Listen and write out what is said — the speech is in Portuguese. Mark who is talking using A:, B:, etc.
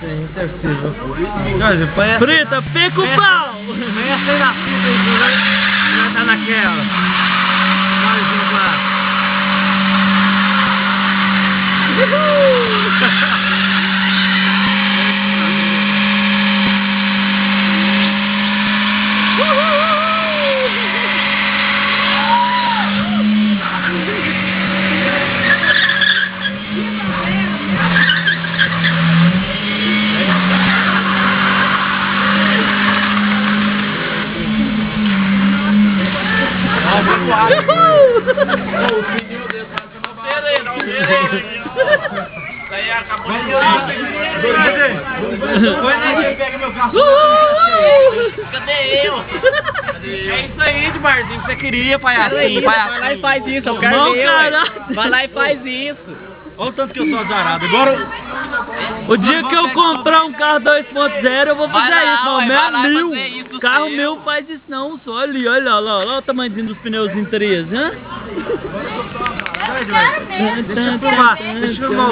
A: Sim, é possível.
B: Frita, pica o pau!
A: Vem essa aí na fita aí, já tá naquela. Vai, Gilmar.
C: Aí acabou de
A: Pega meu carro.
C: Cadê eu?
A: É isso aí, Edmardinho, que você queria, palhacinho.
C: Vai lá e faz isso, eu quero ver, ué. Vai lá e faz isso.
A: Olha o tanto que eu sou azarado. Agora.
B: O dia que eu comprar um carro 2.0 eu vou
C: Vai
B: fazer
C: lá,
B: isso,
C: ué,
B: mas
C: vai lá
B: é mil.
C: fazer isso,
B: Carro
C: seu.
B: meu faz isso não, só ali, olha lá, olha o tamanhozinho dos pneus 13, né?
A: Deixa eu filmar. Deixa eu filmar.